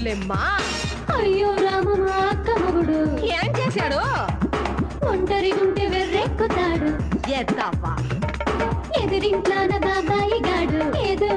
బుల్లెమ్మా. అయ్యో రామ అక్క మొగుడు ఏం చేశాడు? ఒంటరి గుంటే వెర్రెక్కుతాడు. ఎద్దవ్వా ఎదిరింట్లోన బాబాయి గాడు ఏదో